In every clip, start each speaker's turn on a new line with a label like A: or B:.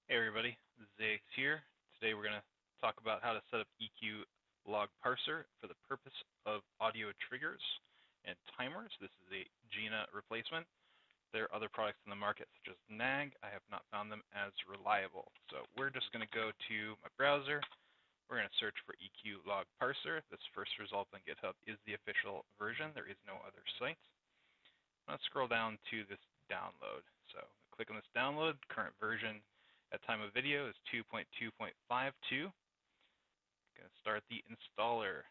A: Hey everybody, Zax here. Today we're going to talk about how to set up EQLogParser for the purpose of audio triggers and timers. This is a Gina replacement. There are other products in the market such as NAG. I have not found them as reliable. So we're just going to go to my browser. We're going to search for EQLogParser. This first result on GitHub is the official version. There is no other site. Let's scroll down to this download. So click on this download. Current version at time of video is 2.2.52. Going to start the installer.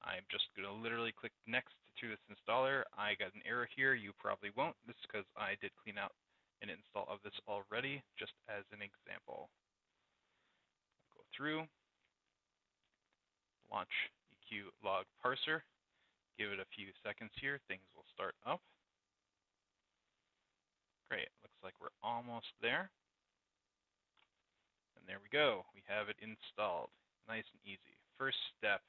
A: I'm just going to literally click next to this installer. I got an error here. You probably won't. This is because I did clean out an install of this already, just as an example. I'll go through, launch EQLogParser. Give it a few seconds here. Things will start up. Great. Looks like we're almost there. And there we go. We have it installed. Nice and easy. First step,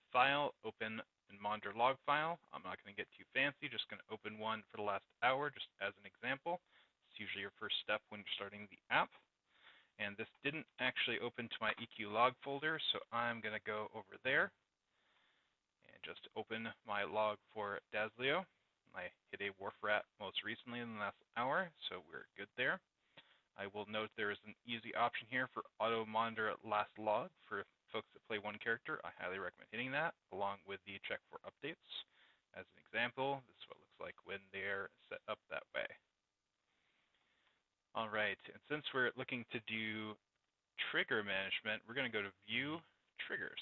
A: file, open, and monitor log file. I'm not going to get too fancy. Just going to open one for the last hour, just as an example. It's usually your first step when you're starting the app. And this didn't actually open to my EQLog folder, so I'm going to go over there and just open my log for Dazlio. I hit a wharf rat most recently in the last hour, so we're good there. I will note there is an easy option here for auto monitor last log for folks that play one character. I highly recommend hitting that, along with the check for updates. As an example, this is what it looks like when they're set up that way. All right, and since we're looking to do trigger management, we're going to go to View, Triggers.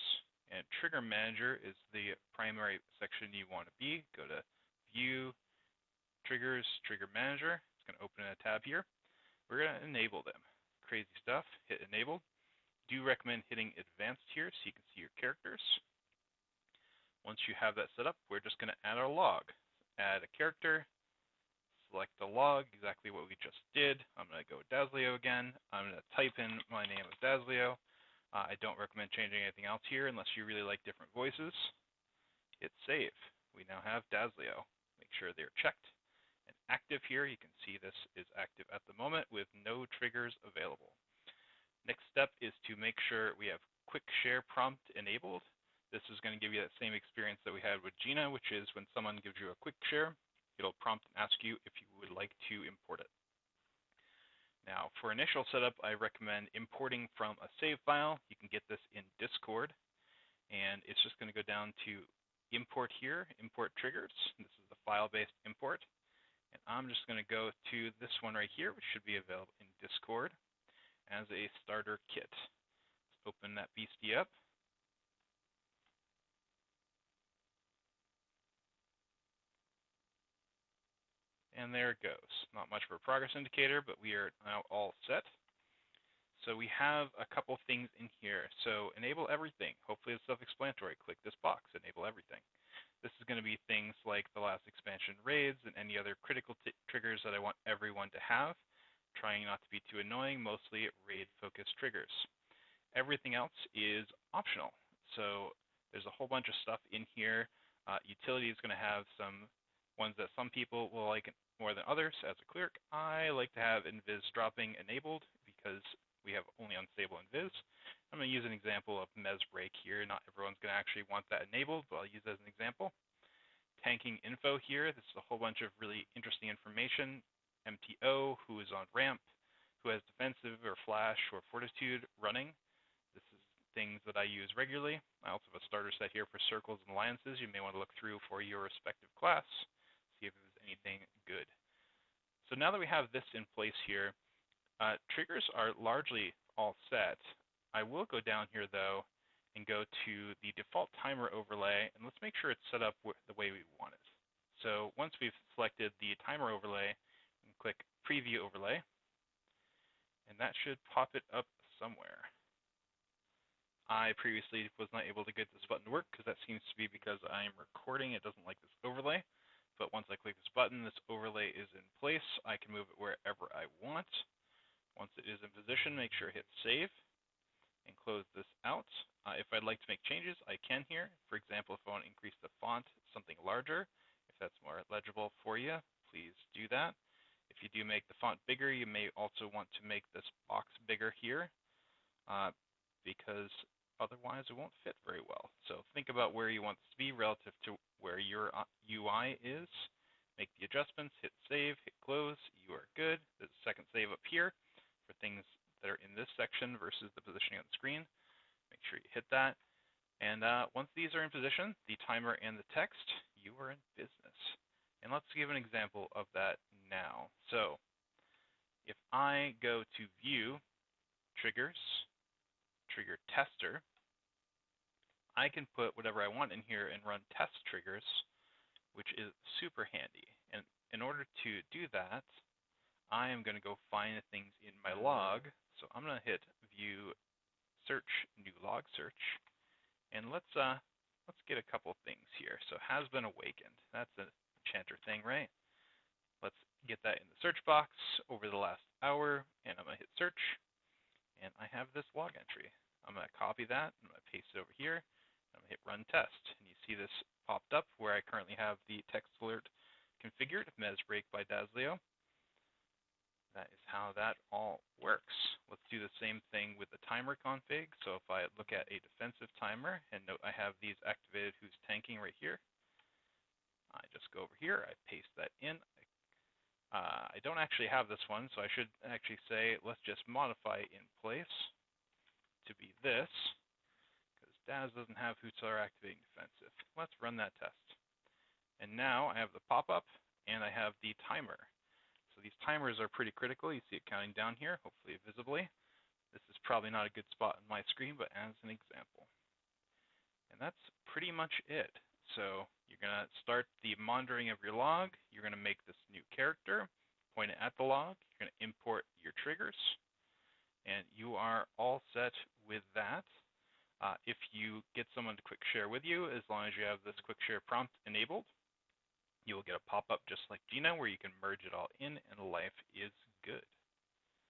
A: And Trigger Manager is the primary section you want to be. Go to View, Triggers, Trigger Manager. It's going to open in a tab here. We're going to enable them. Crazy stuff. Hit enable. Do recommend hitting advanced here so you can see your characters. Once you have that set up, we're just going to add our log. Add a character, select the log, exactly what we just did. I'm going to go with Dazlio again. I'm going to type in my name as Dazlio. I don't recommend changing anything else here unless you really like different voices. Hit save. We now have Dazlio. Make sure they're checked and active here. You can see this is active at the moment with no triggers available. Next step is to make sure we have quick share prompt enabled. This is going to give you that same experience that we had with Gina, which is when someone gives you a quick share, it'll prompt and ask you if you would like to import it. Now, for initial setup, I recommend importing from a save file. You can get this in Discord, and it's just going to go down to import here, import triggers. This is the file-based import. And I'm just going to go to this one right here, which should be available in Discord as a starter kit. Let's open that beastie up. And there it goes. Not much of a progress indicator, but we are now all set. So we have a couple things in here. So enable everything. Hopefully it's self-explanatory. Click this box, enable everything. This is going to be things like the last expansion raids and any other critical triggers that I want everyone to have. Trying not to be too annoying, mostly raid-focused triggers. Everything else is optional. So there's a whole bunch of stuff in here. Utility is going to have some ones that some people will like more than others. As a cleric, I like to have invis dropping enabled because we have only unstable invis. I'm going to use an example of Mez break here. Not everyone's going to actually want that enabled, but I'll use it as an example. Tanking info here. This is a whole bunch of really interesting information. MTO, who is on ramp, who has defensive or flash or fortitude running. This is things that I use regularly. I also have a starter set here for circles and alliances. You may want to look through for your respective class, see if there's anything good. So now that we have this in place here, triggers are largely all set. I will go down here, though, and go to the default timer overlay, and let's make sure it's set up the way we want it. So once we've selected the timer overlay, we can click Preview Overlay, and that should pop it up somewhere. I previously was not able to get this button to work because that seems to be because I am recording. It doesn't like this overlay. But once I click this button, this overlay is in place. I can move it wherever I want. Once it is in position, make sure to hit Save and close this out. If I'd like to make changes, I can here. For example, if I want to increase the font something larger, if that's more legible for you, please do that. If you do make the font bigger, you may also want to make this box bigger trigger here because otherwise it won't fit very well. So think about where you want this to be relative to where your UI is. Make the adjustments, hit save, hit close, you are good. There's a second save up here for things that are in this section versus the positioning on the screen. Make sure you hit that. And once these are in position, the timer and the text, you are in business. And let's give an example of that now. So if I go to View, Triggers, Trigger Tester, I can put whatever I want in here and run test triggers, which is super handy. And in order to do that, I am going to go find things in my log. So I'm going to hit View, Search, New Log Search, and let's get a couple things here. So has been awakened. That's an enchanter thing, right? Let's get that in the search box over the last hour, and I'm going to hit search, and I have this log entry. I'm going to copy that, I'm going to paste it over here, I'm going to hit run test, and you see this popped up where I currently have the text alert configured, Mez break by Dazleo. That is how that all works. Let's do the same thing with the timer config. So if I look at a defensive timer, and note I have these activated who's tanking right here, I just go over here, I paste that in. I don't actually have this one, so I should actually say let's just modify in place to be this, because Daz doesn't have who's activating defensive. Let's run that test. And now I have the pop-up, and I have the timer. So these timers are pretty critical. You see it counting down here, hopefully visibly. This is probably not a good spot on my screen, but as an example. And that's pretty much it. So you're going to start the monitoring of your log. You're going to make this new character, point it at the log. You're going to import your triggers, and you are all set with that. If you get someone to quick share with you, as long as you have this quick share prompt enabled, you will get a pop-up just like Gina where you can merge it all in, and life is good.